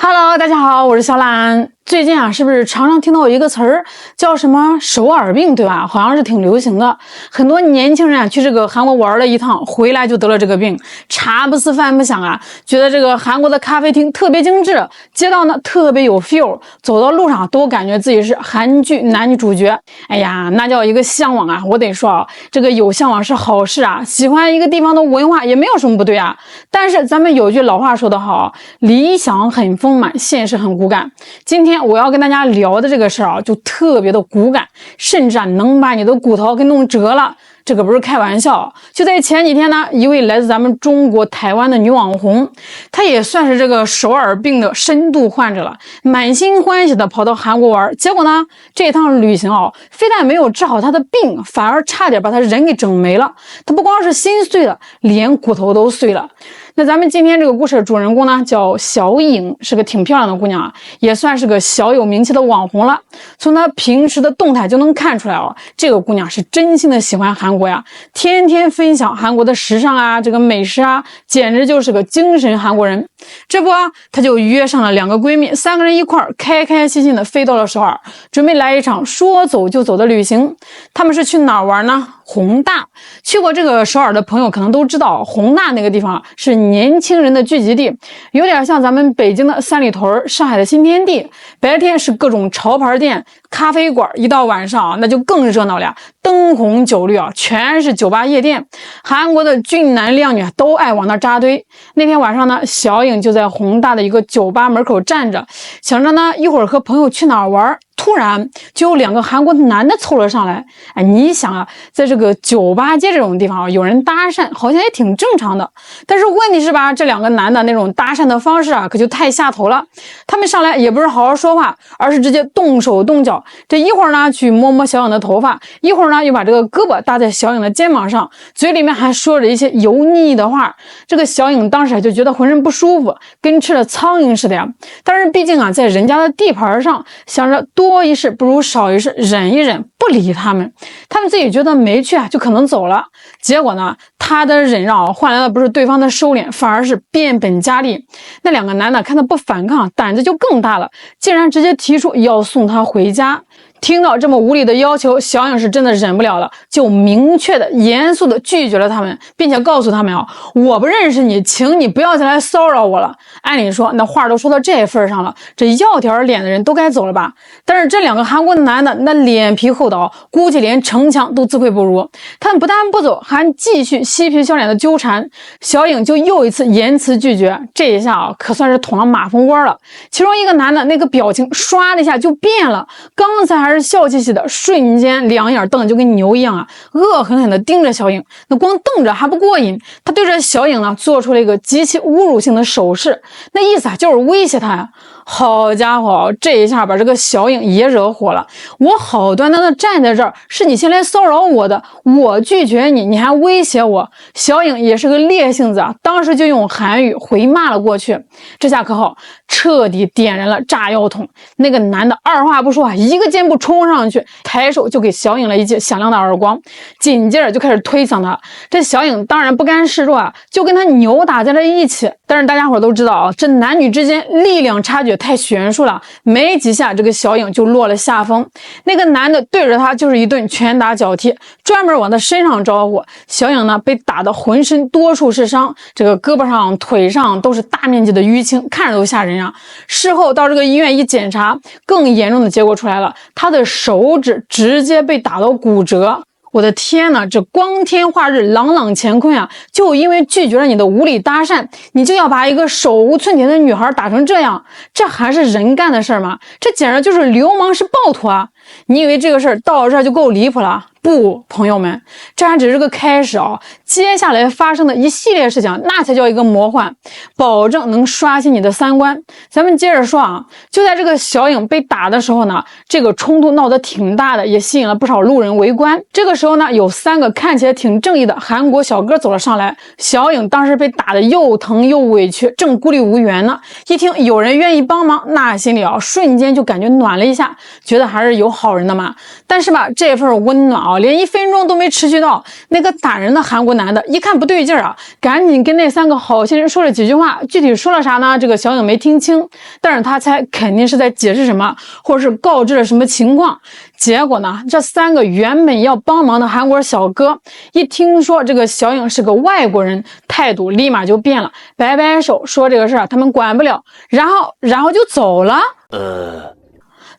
Hello，大家好，我是小懒。最近啊，是不是常常听到一个词儿叫什么首尔病，对吧？好像是挺流行的。很多年轻人啊，去这个韩国玩了一趟，回来就得了这个病，茶不思饭不想啊，觉得这个韩国的咖啡厅特别精致，街道呢特别有 feel， 走到路上都感觉自己是韩剧男女主角。哎呀，那叫一个向往啊！我得说啊，这个有向往是好事啊，喜欢一个地方的文化也没有什么不对啊。但是咱们有句老话说得好，理想很丰满，现实很骨感。今天我要跟大家聊的这个事儿啊，就特别的骨感，甚至啊能把你的骨头给弄折了。这个不是开玩笑。就在前几天呢，一位来自咱们中国台湾的女网红，她也算是这个首尔病的深度患者了，满心欢喜的跑到韩国玩，结果呢，这趟旅行啊，非但没有治好她的病，反而差点把她人给整没了。她不光是心碎了，连骨头都碎了。那咱们今天这个故事的主人公呢，叫小颖，是个挺漂亮的姑娘啊，也算是个小有名气的网红了。从她平时的动态就能看出来哦，这个姑娘是真心的喜欢韩国呀，天天分享韩国的时尚啊，这个美食啊，简直就是个精神韩国人。这不啊，她就约上了2个闺蜜，3个人一块儿开开心心的飞到了首尔，准备来一场说走就走的旅行。他们是去哪儿玩呢？弘大。去过这个首尔的朋友可能都知道，弘大那个地方是年轻人的聚集地，有点像咱们北京的三里屯、上海的新天地。白天是各种潮牌店、咖啡馆，一到晚上啊，那就更热闹了，灯红酒绿啊，全是酒吧夜店。韩国的俊男靓女都爱往那扎堆。那天晚上呢，小颖就在弘大的一个酒吧门口站着，想着呢一会儿和朋友去哪儿玩。突然就有2个韩国的男的凑了上来。哎，你想啊，在这个酒吧街这种地方啊，有人搭讪好像也挺正常的。但是问题是吧，这2个男的那种搭讪的方式啊，可就太下头了。他们上来也不是好好说话，而是直接动手动脚。这一会儿呢去摸摸小颖的头发，一会儿呢又把这个胳膊搭在小颖的肩膀上，嘴里面还说着一些油腻的话。这个小颖当时就觉得浑身不舒服，跟吃了苍蝇似的呀。但是毕竟啊，在人家的地盘上，想着多一事不如少一事，忍一忍，不理他们。他们自己觉得没趣啊，就可能走了。结果呢，他的忍让换来的不是对方的收敛，反而是变本加厉。那2个男的看他不反抗，胆子就更大了，竟然直接提出要送他回家。听到这么无理的要求，小颖是真的忍不了了，就明确的、严肃的拒绝了他们，并且告诉他们啊，我不认识你，请你不要再来骚扰我了。按理说，那话都说到这份上了，这要点脸的人都该走了吧？但是这2个韩国的男的，那脸皮厚道，估计连城墙都自愧不如。他们不但不走，还继续嬉皮笑脸的纠缠。小颖就又一次言辞拒绝，这一下啊，可算是捅了马蜂窝了。其中一个男的那个表情唰的一下就变了，刚才还是笑嘻嘻的，瞬间2眼瞪就跟牛一样啊，恶狠狠地盯着小颖。那光瞪着还不过瘾，他对着小颖呢做出了一个极其侮辱性的手势，那意思啊就是威胁他呀。好家伙，这一下把这个小颖也惹火了。我好端端的站在这儿，是你先来骚扰我的，我拒绝你，你还威胁我。小颖也是个烈性子啊，当时就用韩语回骂了过去。这下可好，彻底点燃了炸药桶。那个男的二话不说啊，一个箭步冲上去，抬手就给小颖了一记响亮的耳光，紧接着就开始推搡他。这小颖当然不甘示弱啊，就跟他扭打在了一起。但是大家伙都知道啊，这男女之间力量差距太悬殊了，没几下这个小颖就落了下风。那个男的对着他就是一顿拳打脚踢，专门往他身上招呼。小颖呢被打得浑身多处是伤，这个胳膊上腿上都是大面积的淤青，看着都吓人啊。事后到这个医院一检查，更严重的结果出来了，他的手指直接被打到骨折。我的天哪，这光天化日朗朗乾坤啊，就因为拒绝了你的无理搭讪，你就要把一个手无寸铁的女孩打成这样，这还是人干的事儿吗？这简直就是流氓式暴徒啊！你以为这个事儿到这儿就够离谱了？不，朋友们，这还只是个开始啊！接下来发生的一系列事情，那才叫一个魔幻，保证能刷新你的三观。咱们接着说啊，就在这个小颖被打的时候呢，这个冲突闹得挺大的，也吸引了不少路人围观。这个时候呢，有3个看起来挺正义的韩国小哥走了上来。小颖当时被打得又疼又委屈，正孤立无援呢，一听有人愿意帮忙，那心里啊瞬间就感觉暖了一下，觉得还是有好人的嘛。但是吧，这份温暖啊，连1分钟都没持续到。那个打人的韩国男的一看不对劲啊，赶紧跟那3个好心人说了几句话。具体说了啥呢？这个小颖没听清，但是他猜肯定是在解释什么，或者是告知了什么情况。结果呢，这3个原本要帮忙的韩国小哥一听说这个小颖是个外国人，态度立马就变了，摆摆手说这个事儿他们管不了，然后就走了。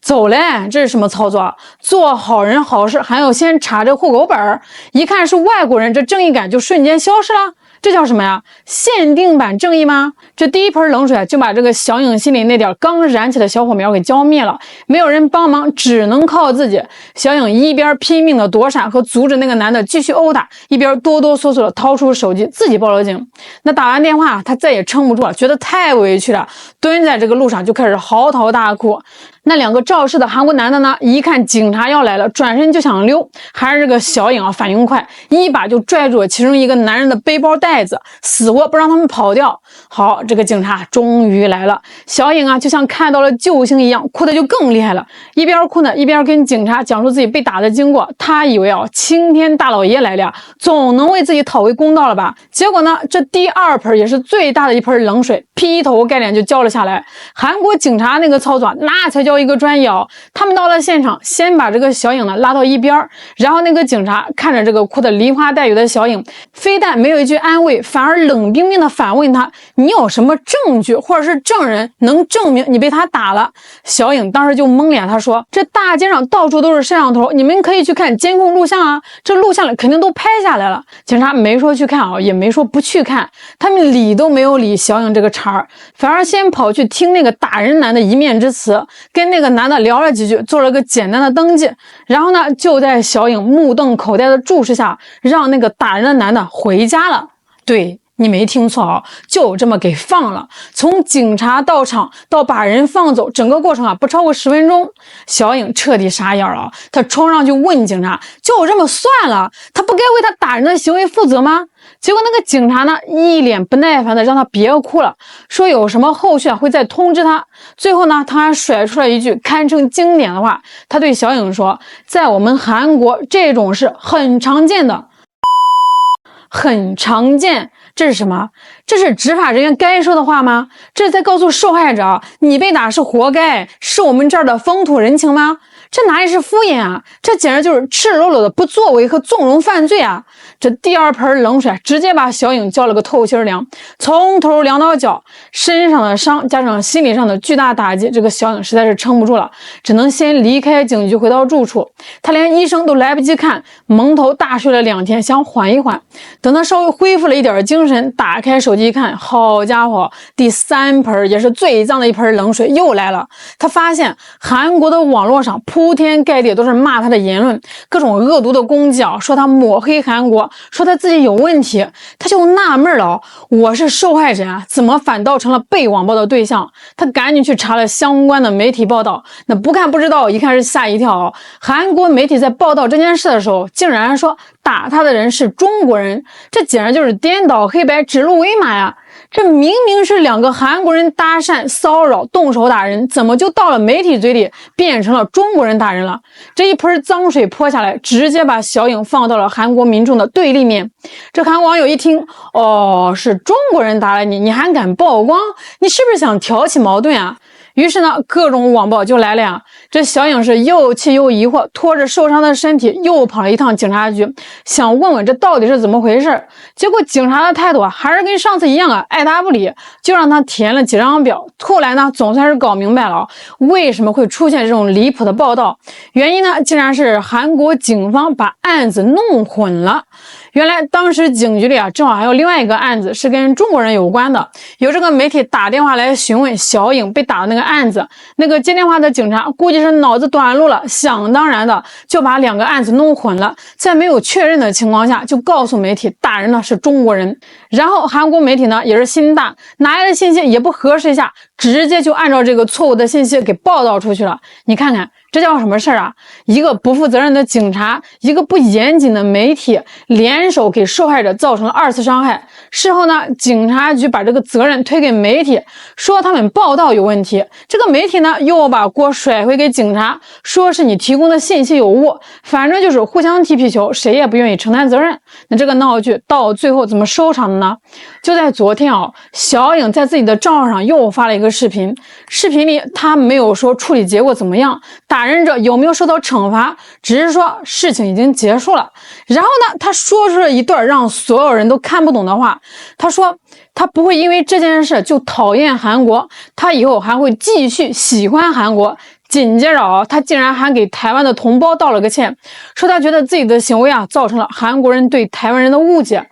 走嘞，这是什么操作？做好人好事还要先查这户口本，一看是外国人，这正义感就瞬间消失了。这叫什么呀？限定版正义吗？这第一盆冷水就把这个小颖心里那点刚燃起的小火苗给浇灭了。没有人帮忙，只能靠自己。小颖一边拼命的躲闪和阻止那个男的继续殴打，一边哆哆嗦嗦的掏出手机自己报了警。那打完电话，他再也撑不住了，觉得太委屈了，蹲在这个路上就开始嚎啕大哭。那2个肇事的韩国男的呢，一看警察要来了，转身就想溜，还是这个小颖反应快，一把就拽住了其中一个男人的背包带子，死活不让他们跑掉。好，这个警察终于来了，小颖就像看到了救星一样，哭得就更厉害了，一边哭呢，一边跟警察讲述自己被打的经过。他以为青天大老爷来了，总能为自己讨回公道了吧？结果呢，这第2盆也是最大的一盆冷水，劈头盖脸就浇了下来。韩国警察那个操作，那才叫一个专业。他们到了现场，先把这个小颖呢拉到一边，然后那个警察看着这个哭得梨花带雨的小颖，非但没有一句安慰，反而冷冰冰的反问他：你有什么证据或者是证人能证明你被他打了？小颖当时就懵了，他说：这大街上到处都是摄像头，你们可以去看监控录像啊，这录像里肯定都拍下来了。警察没说去看也没说不去看，他们理都没有理小颖这个茬儿，反而先跑去听那个打人男的一面之词，跟那个男的聊了几句，做了个简单的登记，然后呢，就在小颖目瞪口呆的注视下，让那个打人的男的回家了。对，你没听错就这么给放了。从警察到场到把人放走，整个过程不超过10分钟。小颖彻底傻眼了，他冲上去问警察：就这么算了？他不该为他打人的行为负责吗？结果那个警察呢，一脸不耐烦的让他别哭了，说有什么后续会再通知他。最后呢，他还甩出了一句堪称经典的话，他对小颖说：在我们韩国这种事很常见的。很常见，这是什么？这是执法人员该说的话吗？这是在告诉受害者，你被打是活该，是我们这儿的风土人情吗？这哪里是敷衍啊，这简直就是赤裸裸的不作为和纵容犯罪啊！这第2盆冷水直接把小颖浇了个透心凉，从头凉到脚，身上的伤加上心理上的巨大打击，这个小颖实在是撑不住了，只能先离开警局回到住处。他连医生都来不及看，蒙头大睡了2天，想缓一缓。等他稍微恢复了一点精神，打开手机一看，好家伙，第3盆也是最脏的一盆冷水又来了。他发现韩国的网络上铺天盖地都是骂他的言论，各种恶毒的攻击说他抹黑韩国，说他自己有问题。他就纳闷了，我是受害者怎么反倒成了被网暴的对象？他赶紧去查了相关的媒体报道，那不看不知道，一看是吓一跳韩国媒体在报道这件事的时候，竟然说打他的人是中国人，这简直就是颠倒黑白，指鹿为马呀！这明明是2个韩国人搭讪骚扰动手打人，怎么就到了媒体嘴里变成了中国人打人了？这一盆脏水泼下来，直接把小颖放到了韩国民众的对立面。这韩网友一听，是中国人打了你，你还敢曝光？你是不是想挑起矛盾啊？于是呢，各种网暴就来了呀。这小颖是又气又疑惑，拖着受伤的身体又跑了一趟警察局，想问问这到底是怎么回事。结果警察的态度还是跟上次一样爱答不理，就让他填了几张表。后来呢，总算是搞明白了为什么会出现这种离谱的报道。原因呢，竟然是韩国警方把案子弄混了。原来当时警局里正好还有另外一个案子是跟中国人有关的，有这个媒体打电话来询问小颖被打的那个案子，那个接电话的警察估计是脑子短路了，想当然的就把2个案子弄混了，在没有确认的情况下就告诉媒体打人的是中国人。然后韩国媒体呢也是心大，拿来的信息也不核实一下，直接就按照这个错误的信息给报道出去了。你看看这叫什么事儿啊？一个不负责任的警察，一个不严谨的媒体，联手给受害者造成了2次伤害。事后呢，警察局把这个责任推给媒体，说他们报道有问题。这个媒体呢，又把锅甩回给警察，说是你提供的信息有误。反正就是互相踢皮球，谁也不愿意承担责任。那这个闹剧到最后怎么收场的呢？就在昨天啊，小颖在自己的账号上又发了一个视频，视频里她没有说处理结果怎么样，打人者有没有受到惩罚，只是说事情已经结束了。然后呢，她说出了一段让所有人都看不懂的话，她说她不会因为这件事就讨厌韩国，她以后还会继续喜欢韩国。紧接着啊，他竟然还给台湾的同胞道了个歉，说他觉得自己的行为啊造成了韩国人对台湾人的误解。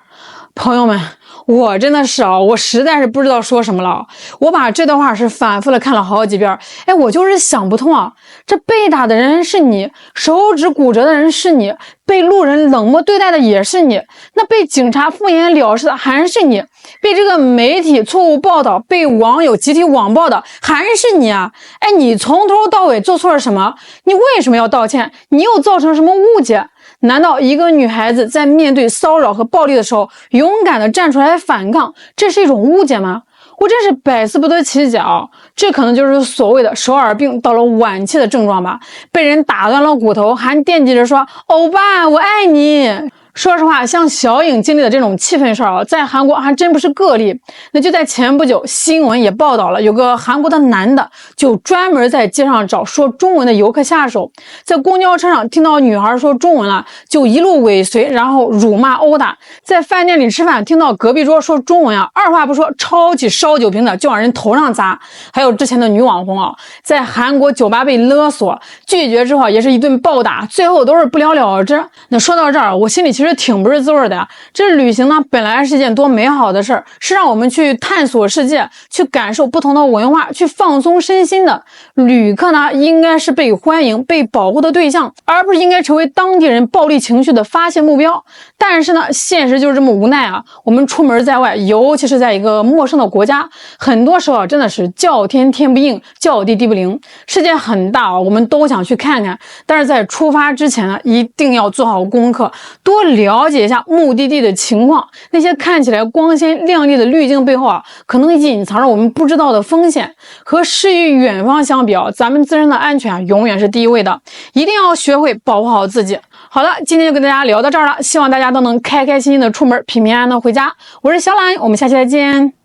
朋友们，我真的是我实在是不知道说什么了。我把这段话是反复的看了好几遍，我就是想不通啊，这被打的人是你，手指骨折的人是你，被路人冷漠对待的也是你，那被警察敷衍了事的还是你，被这个媒体错误报道，被网友集体网暴的还是你啊！你从头到尾做错了什么？你为什么要道歉？你又造成什么误解？难道一个女孩子在面对骚扰和暴力的时候，勇敢的站出来反抗，这是一种误解吗？我真是百思不得其解啊！这可能就是所谓的手耳病到了晚期的症状吧？被人打断了骨头，还惦记着说“欧巴，我爱你”。说实话，像小颖经历的这种气愤事儿在韩国还真不是个例。那就在前不久，新闻也报道了，有个韩国的男的就专门在街上找说中文的游客下手，在公交车上听到女孩说中文了，就一路尾随，然后辱骂殴打；在饭店里吃饭，听到隔壁桌说中文二话不说抄起烧酒瓶的就往人头上砸。还有之前的女网红在韩国酒吧被勒索，拒绝之后也是一顿暴打，最后都是不了了之。那说到这儿，我心里其实挺不是滋味的呀。这旅行呢，本来是一件多美好的事儿，是让我们去探索世界，去感受不同的文化，去放松身心的。旅客呢，应该是被欢迎、被保护的对象，而不是应该成为当地人暴力情绪的发泄目标。但是呢，现实就是这么无奈啊。我们出门在外，尤其是在一个陌生的国家，很多时候真的是叫天天不应，叫地地不灵。世界很大我们都想去看看，但是在出发之前呢，一定要做好功课，多了解一下目的地的情况。那些看起来光鲜亮丽的滤镜背后可能隐藏着我们不知道的风险。和诗与远方相比咱们自身的安全永远是第一位的，一定要学会保护好自己。好了，今天就跟大家聊到这儿了，希望大家都能开开心心的出门，平平安安的回家。我是小懒，我们下期再见。